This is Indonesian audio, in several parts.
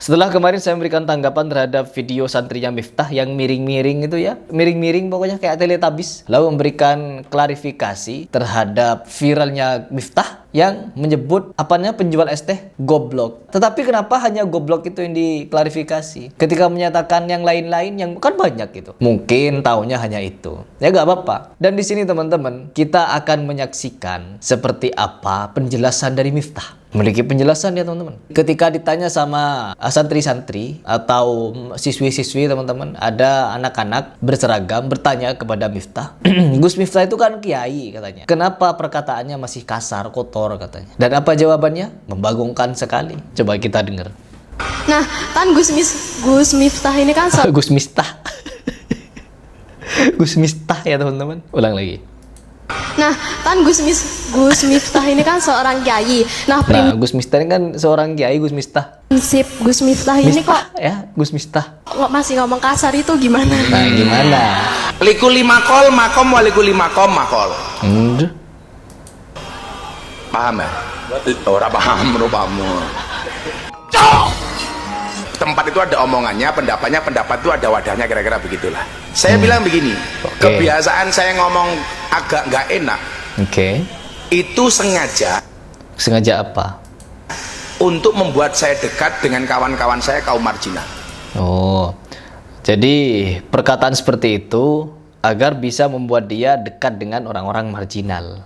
Setelah kemarin saya memberikan tanggapan terhadap video santrinya Miftah yang miring-miring itu ya. Miring-miring pokoknya kayak Teletubbies. Lalu memberikan klarifikasi terhadap viralnya Miftah yang menyebut penjual es teh goblok. Tetapi kenapa hanya goblok itu yang diklarifikasi? Ketika menyatakan yang lain-lain yang kan banyak gitu. Mungkin taunya hanya itu. Ya gak apa-apa. Dan di sini teman-teman, kita akan menyaksikan seperti apa penjelasan dari Miftah. Memiliki penjelasan ya teman-teman. Ketika ditanya sama santri-santri atau siswi-siswi teman-teman, ada anak-anak berseragam bertanya kepada Miftah, Gus Miftah itu kan kiai katanya. Kenapa perkataannya masih kasar, kotor katanya. Dan apa jawabannya? Membagongkan sekali. Coba kita dengar. Nah, kan Gus Miftah ini kan Gus Miftah. Gus Miftah ya teman-teman. Ulang lagi. Nah, kan Gus Miftah ini kan seorang kiai. Nah, Gus Miftah ini kan seorang kiai, Gus Miftah. prinsip Gus Miftah ini Miftah, kok ya, Gus Miftah. kok masih ngomong kasar itu gimana? Nah, gimana? Likuli makol makom walikuli makom makol. Paham ya? Ora paham rupamu. Tempat itu ada omongannya, pendapat itu ada wadahnya, kira-kira begitulah. Saya bilang begini, kebiasaan saya ngomong agak nggak enak. Itu sengaja. Sengaja apa? Untuk membuat saya dekat dengan kawan-kawan saya kaum marginal. Oh, jadi perkataan seperti itu agar bisa membuat dia dekat dengan orang-orang marginal.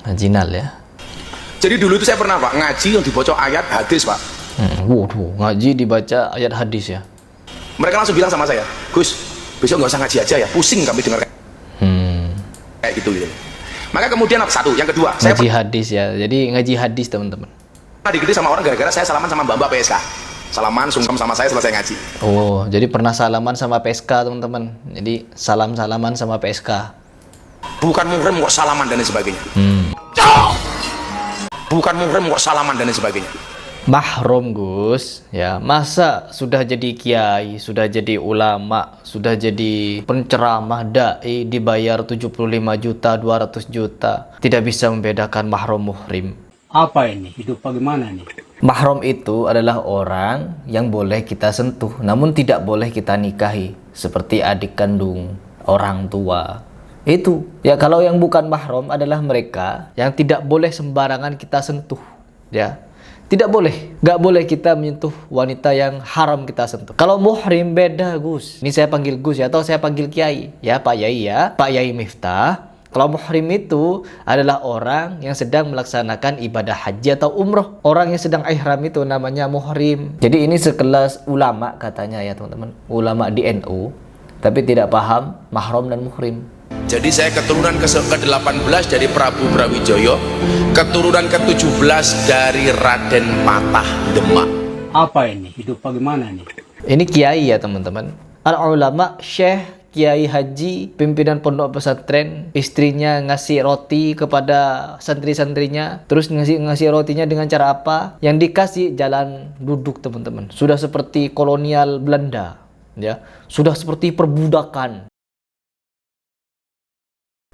Marginal ya. Jadi dulu itu saya pernah Pak ngaji yang dibaca ayat hadis Pak. Waduh, ngaji dibaca ayat hadis ya. Mereka langsung bilang sama saya, Gus, besok nggak usah ngaji aja ya, pusing kami dengar kayak gitu. Maka kemudian satu, yang kedua, ngaji hadis ya. Jadi ngaji hadis teman-teman. Saya dikritik sama orang gara-gara saya salaman sama mbak-mbak PSK. Salaman sungkem sama saya selesai ngaji. Oh, jadi pernah salaman sama PSK teman-teman. Jadi salaman sama PSK. Bukan muhrim kok salaman dan lain sebagainya. Bukan muhrim kok salaman dan lain sebagainya. Mahrum Gus, ya masa sudah jadi kiai, sudah jadi ulama, sudah jadi penceramah dai dibayar 75 juta, 200 juta, tidak bisa membedakan mahrum muhrim. Apa ini? Hidup bagaimana nih? Mahrum itu adalah orang yang boleh kita sentuh, namun tidak boleh kita nikahi, seperti adik kandung, orang tua. Itu ya, kalau yang bukan mahrum adalah mereka yang tidak boleh sembarangan kita sentuh, ya. Tidak boleh, nggak boleh kita menyentuh wanita yang haram kita sentuh. Kalau muhrim beda Gus. Ini saya panggil Gus ya, atau saya panggil Kiai ya, Pak Yai ya, Pak Yai Miftah. Kalau muhrim itu adalah orang yang sedang melaksanakan ibadah haji atau umroh. Orang yang sedang ihram itu namanya muhrim. Jadi ini sekelas ulama katanya ya teman-teman, ulama di NU, tapi tidak paham mahram dan muhrim. Jadi saya keturunan ke-18 dari Prabu Brawijaya, keturunan ke-17 dari Raden Patah Demak. Apa ini? Hidup bagaimana nih? Ini kiai ya teman-teman. Al-ulama, syekh, kiai haji, pimpinan pondok pesantren, istrinya ngasih roti kepada santri-santrinya, terus ngasih rotinya dengan cara apa? Yang dikasih jalan duduk teman-teman. Sudah seperti kolonial Belanda, ya. Sudah seperti perbudakan.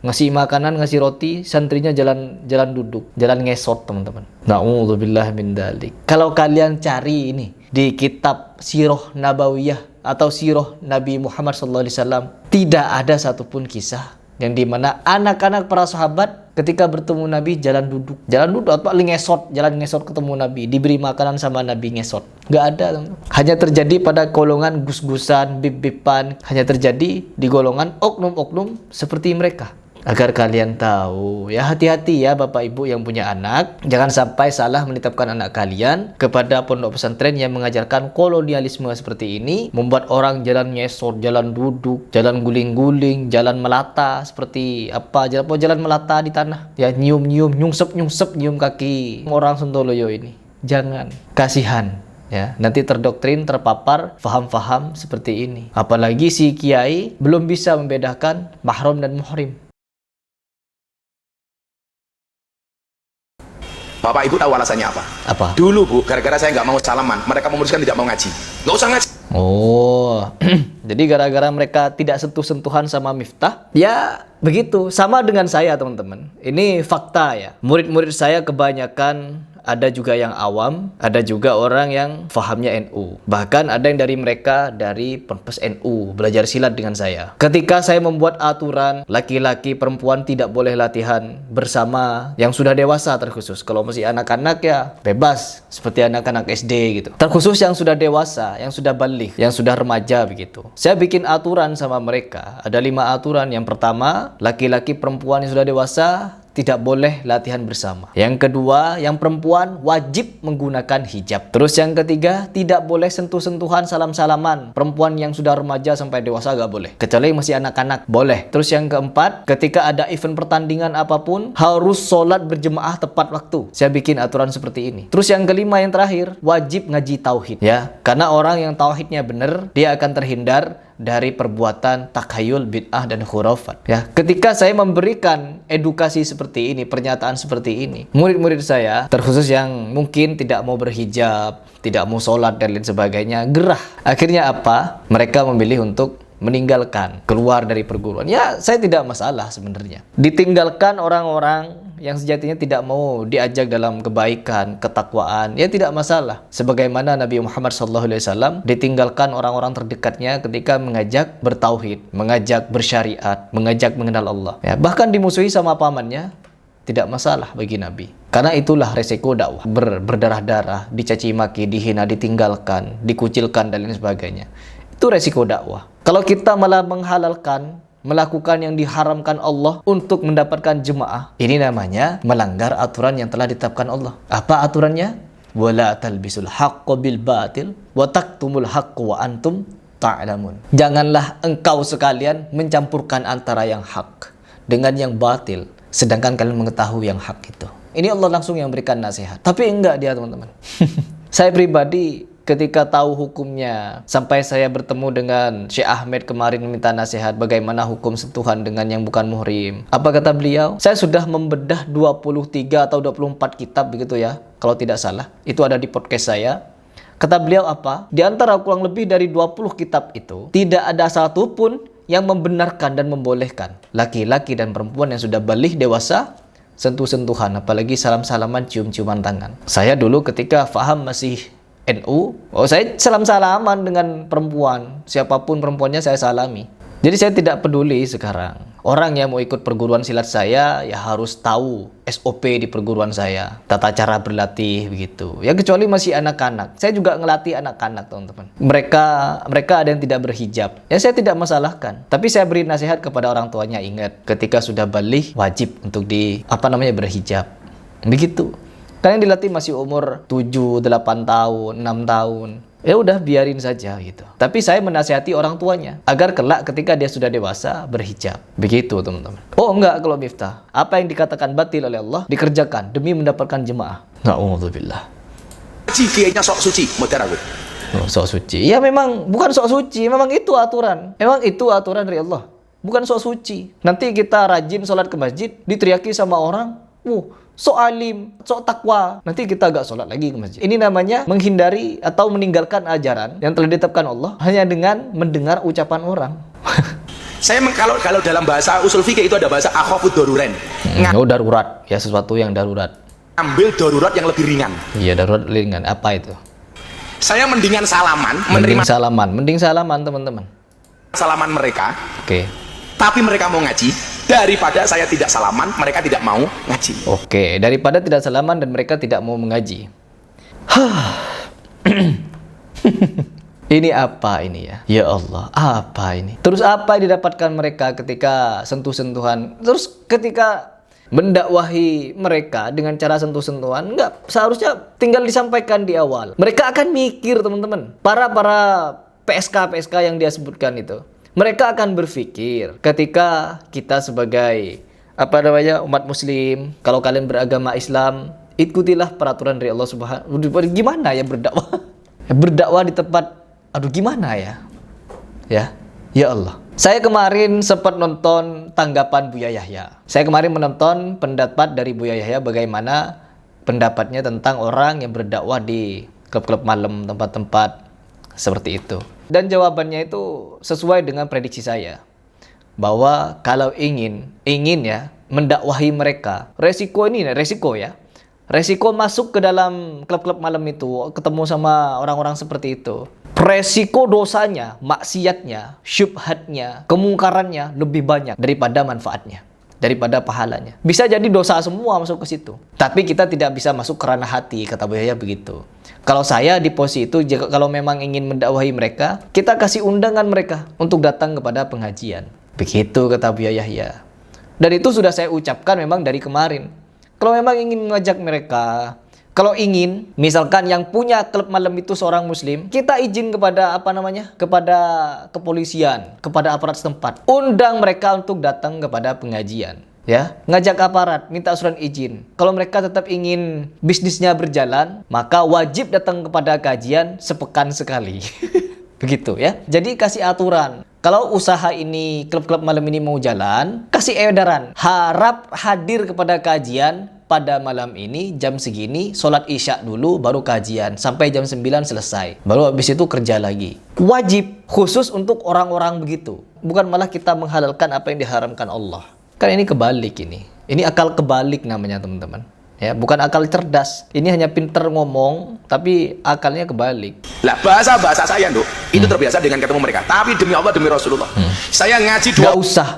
Ngasih makanan, ngasih roti, santrinya jalan duduk, jalan ngesot teman-teman. Na'udzubillah min dzalik. Kalau kalian cari ini di kitab Sirah Nabawiyah atau Sirah Nabi Muhammad SAW, tidak ada satupun kisah yang dimana anak-anak para sahabat ketika bertemu Nabi jalan duduk atau jalan ngesot ketemu Nabi, diberi makanan sama Nabi ngesot. Nggak ada teman-teman. Hanya terjadi pada golongan gus-gusan, bib-biban, hanya terjadi di golongan oknum-oknum seperti mereka. Agar kalian tahu, ya hati-hati ya Bapak Ibu yang punya anak. Jangan sampai salah menitipkan anak kalian kepada pondok pesantren yang mengajarkan kolonialisme seperti ini. Membuat orang jalan nyesor, jalan duduk, jalan guling-guling, jalan melata. Seperti jalan melata di tanah. Ya nyium-nyium, nyungsep-nyungsep, nyium kaki orang Sontoloyo ini. Jangan, kasihan. Ya, nanti terdoktrin, terpapar, faham-faham seperti ini. Apalagi si kiai belum bisa membedakan mahram dan muhrim. Bapak Ibu tahu alasannya apa? Apa? Dulu Bu, gara-gara saya nggak mau salaman, mereka memutuskan tidak mau ngaji. Nggak usah ngaji. Oh, jadi gara-gara mereka tidak sentuh-sentuhan sama Miftah, ya begitu. Sama dengan saya teman-teman. Ini fakta ya. Murid-murid saya kebanyakan ada juga yang awam, ada juga orang yang fahamnya NU. Bahkan ada yang dari mereka dari Ponpes NU belajar silat dengan saya. Ketika saya membuat aturan laki-laki perempuan tidak boleh latihan bersama yang sudah dewasa terkhusus. Kalau masih anak-anak ya bebas seperti anak-anak SD gitu. Terkhusus yang sudah dewasa, yang sudah balik, yang sudah remaja begitu. Saya bikin aturan sama mereka. Ada 5 aturan. Yang pertama, laki-laki perempuan yang sudah dewasa tidak boleh latihan bersama. Yang kedua, yang perempuan wajib menggunakan hijab. Terus yang ketiga, tidak boleh sentuh-sentuhan, salam-salaman. Perempuan yang sudah remaja sampai dewasa gak boleh. Kecuali masih anak-anak, boleh. Terus yang keempat, ketika ada event pertandingan apapun, harus sholat berjemaah tepat waktu. Saya bikin aturan seperti ini. Terus yang kelima, yang terakhir, wajib ngaji tauhid. Ya, karena orang yang tauhidnya benar, dia akan terhindar dari perbuatan takhayul, bid'ah, dan khurafat. Ya, ketika saya memberikan edukasi seperti ini, pernyataan seperti ini, murid-murid saya, terkhusus yang mungkin tidak mau berhijab, tidak mau sholat dan lain sebagainya, gerah. Akhirnya apa? Mereka memilih untuk meninggalkan, keluar dari perguruan. Ya, saya tidak masalah sebenarnya. Ditinggalkan orang-orang yang sejatinya tidak mau diajak dalam kebaikan, ketakwaan, ya tidak masalah. Sebagaimana Nabi Muhammad SAW ditinggalkan orang-orang terdekatnya ketika mengajak bertauhid, mengajak bersyariat, mengajak mengenal Allah. Ya, bahkan dimusuhi sama pamannya, tidak masalah bagi Nabi. Karena itulah resiko dakwah. Berdarah-darah, dicaci maki, dihina, ditinggalkan, dikucilkan, dan lain sebagainya. Itu resiko dakwah. Kalau kita malah menghalalkan, melakukan yang diharamkan Allah untuk mendapatkan jemaah, ini namanya melanggar aturan yang telah ditetapkan Allah. Apa aturannya? Wala talbisul haqqo bil batil wa taktumul haqqo wa antum ta'lamun. Janganlah engkau sekalian mencampurkan antara yang hak dengan yang batil, sedangkan kalian mengetahui yang hak itu. Ini Allah langsung yang berikan nasihat. Tapi enggak dia, teman-teman. Saya pribadi ketika tahu hukumnya, sampai saya bertemu dengan Syekh Ahmed kemarin meminta nasihat bagaimana hukum sentuhan dengan yang bukan muhrim. Apa kata beliau? Saya sudah membedah 23 atau 24 kitab begitu ya, kalau tidak salah. Itu ada di podcast saya. Kata beliau apa? Di antara kurang lebih dari 20 kitab itu, tidak ada satupun yang membenarkan dan membolehkan laki-laki dan perempuan yang sudah balik dewasa sentuh-sentuhan, apalagi salam-salaman, cium-ciuman tangan. Saya dulu ketika faham masih NU, saya salam-salaman dengan perempuan, siapapun perempuannya saya salami. Jadi saya tidak peduli sekarang. Orang yang mau ikut perguruan silat saya ya harus tahu SOP di perguruan saya, tata cara berlatih begitu. Ya kecuali masih anak-anak. Saya juga ngelatih anak-anak, teman-teman. Mereka ada yang tidak berhijab. Ya saya tidak masalahkan. Tapi saya beri nasihat kepada orang tuanya, ingat, ketika sudah balik wajib untuk berhijab. Begitu. Kalian dilatih masih umur 7, 8 tahun, 6 tahun. Ya udah biarin saja gitu. Tapi saya menasihati orang tuanya agar kelak ketika dia sudah dewasa berhijab. Begitu, teman-teman. Oh enggak, kalau Miftah, apa yang dikatakan batil oleh Allah dikerjakan demi mendapatkan jemaah. Na'udzubillah. Kayaknya sok suci, modern aku. Oh, sok suci. Ya memang bukan sok suci, memang itu aturan. Memang itu aturan dari Allah. Bukan sok suci. Nanti kita rajin sholat ke masjid, diteriaki sama orang, sok alim, sok takwa. Nanti kita agak sholat lagi ke masjid. Ini namanya menghindari atau meninggalkan ajaran yang telah ditetapkan Allah hanya dengan mendengar ucapan orang. Saya kalau dalam bahasa usul fikih itu ada bahasa akhafud daruren. Darurat, ya sesuatu yang darurat. Ambil darurat yang lebih ringan. Iya, darurat ringan. Apa itu? Saya mendingan salaman, Mending salaman, teman-teman. Salaman mereka. Oke. Tapi mereka mau ngaji, daripada saya tidak salaman, mereka tidak mau ngaji. Oke, daripada tidak salaman dan mereka tidak mau mengaji. Ini apa ini ya? Ya Allah, apa ini? Terus apa yang didapatkan mereka ketika sentuh-sentuhan? Terus ketika mendakwahi mereka dengan cara sentuh-sentuhan? Enggak, seharusnya tinggal disampaikan di awal. Mereka akan mikir, teman-teman. Para PSK yang dia sebutkan itu. Mereka akan berpikir ketika kita sebagai umat muslim, kalau kalian beragama Islam, ikutilah peraturan dari Allah Subhanahu wa Ta'ala. Gimana ya berdakwah? Berdakwah di tempat, gimana ya? Ya Allah. Saya kemarin sempat nonton tanggapan Buya Yahya. Saya kemarin menonton pendapat dari Buya Yahya bagaimana pendapatnya tentang orang yang berdakwah di klub-klub malam, tempat-tempat seperti itu. Dan jawabannya itu sesuai dengan prediksi saya. Bahwa kalau ingin ya mendakwahi mereka, resiko ya. Resiko masuk ke dalam klub-klub malam itu, ketemu sama orang-orang seperti itu, resiko dosanya, maksiatnya, syubhatnya, kemungkarannya lebih banyak daripada manfaatnya, daripada pahalanya. Bisa jadi dosa semua masuk ke situ. Tapi kita tidak bisa masuk ke ranah hati, kata Buya Yahya begitu. Kalau saya di posisi itu, kalau memang ingin mendakwahi mereka, kita kasih undangan mereka untuk datang kepada pengajian. Begitu kata Buya Yahya. Dan itu sudah saya ucapkan memang dari kemarin. Kalau memang ingin mengajak mereka, kalau ingin, misalkan yang punya klub malam itu seorang muslim, kita izin kepada kepada kepolisian, kepada aparat setempat, undang mereka untuk datang kepada pengajian. Ya, ngajak aparat, minta surat izin. Kalau mereka tetap ingin bisnisnya berjalan, maka wajib datang kepada kajian sepekan sekali. Begitu ya. Jadi kasih aturan. Kalau usaha ini, klub-klub malam ini mau jalan, kasih edaran. Harap hadir kepada kajian pada malam ini jam segini, sholat isya dulu, baru kajian. Sampai jam 9 selesai. Baru habis itu kerja lagi. Wajib, khusus untuk orang-orang begitu. Bukan malah kita menghalalkan apa yang diharamkan Allah. Kan ini kebalik ini. Ini akal kebalik namanya teman-teman. Ya, bukan akal cerdas. Ini hanya pinter ngomong, tapi akalnya kebalik. Lah bahasa saya Nduk, itu terbiasa dengan ketemu mereka. Tapi demi Allah, demi Rasulullah, saya ngaji Gak usah.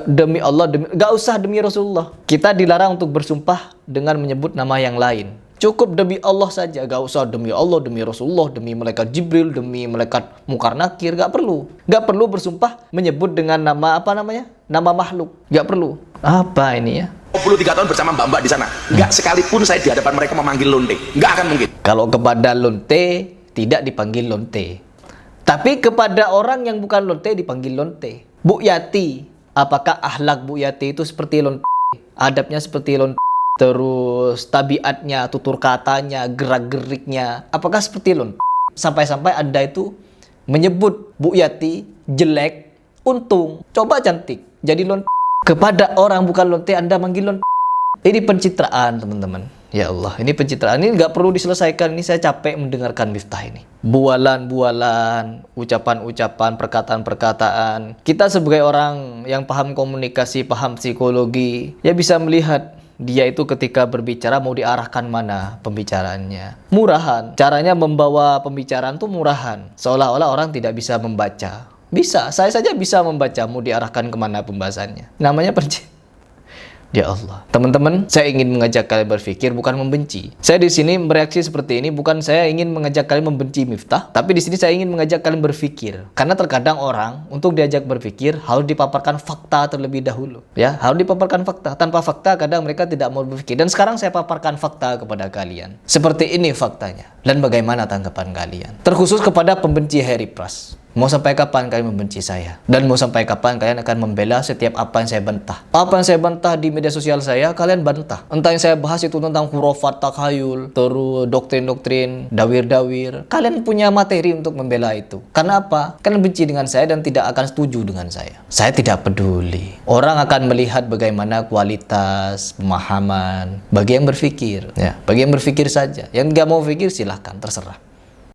Demi Allah, gak usah demi Rasulullah. Kita dilarang untuk bersumpah dengan menyebut nama yang lain. Cukup demi Allah saja, gak usah demi Allah, demi Rasulullah, demi malaikat Jibril, demi malaikat Munkar Nakir, gak perlu. Gak perlu bersumpah menyebut dengan nama nama makhluk. Gak perlu. Apa ini ya? 23 tahun bersama mbak-mbak di sana. Nggak sekalipun saya di hadapan mereka memanggil lonte. Nggak akan mungkin. Kalau kepada lonte, tidak dipanggil lonte. Tapi kepada orang yang bukan lonte, dipanggil lonte. Bu Yati, apakah akhlak Bu Yati itu seperti lonte? Adabnya seperti lonte? Terus tabiatnya, tutur katanya, gerak-geriknya, apakah seperti lonte? Sampai-sampai Anda itu menyebut Bu Yati jelek, untung, coba cantik, jadi lonte. Kepada orang bukan lonte, Anda manggil lonte. Ini pencitraan, teman-teman. Ya Allah, ini pencitraan. Ini nggak perlu diselesaikan. Ini saya capek mendengarkan Miftah ini. Bualan-bualan, ucapan-ucapan, perkataan-perkataan. Kita sebagai orang yang paham komunikasi, paham psikologi, ya bisa melihat dia itu ketika berbicara mau diarahkan mana pembicaraannya. Murahan. Caranya membawa pembicaraan tuh murahan. Seolah-olah orang tidak bisa membaca. Bisa, saya saja bisa membaca mau diarahkan kemana pembahasannya. Namanya Ya Allah. Teman-teman, saya ingin mengajak kalian berpikir, bukan membenci. Saya di sini bereaksi seperti ini, bukan saya ingin mengajak kalian membenci Miftah, tapi di sini saya ingin mengajak kalian berpikir. Karena terkadang orang, untuk diajak berpikir, harus dipaparkan fakta terlebih dahulu. Ya, harus dipaparkan fakta. Tanpa fakta, kadang mereka tidak mau berpikir. Dan sekarang saya paparkan fakta kepada kalian. Seperti ini faktanya. Dan bagaimana tanggapan kalian? Terkhusus kepada pembenci Harry Pras. Mau sampai kapan kalian membenci saya? Dan mau sampai kapan kalian akan membela setiap apa yang saya bantah? Apa yang saya bantah di media sosial saya, kalian bantah. Entah yang saya bahas itu tentang khurafat, takhayul, terus doktrin-doktrin, dawir-dawir. Kalian punya materi untuk membela itu. Karena apa? Kalian benci dengan saya dan tidak akan setuju dengan saya. Saya tidak peduli. Orang akan melihat bagaimana kualitas, pemahaman, bagi yang berpikir. Ya, bagi yang berpikir saja. Yang nggak mau pikir silahkan, terserah.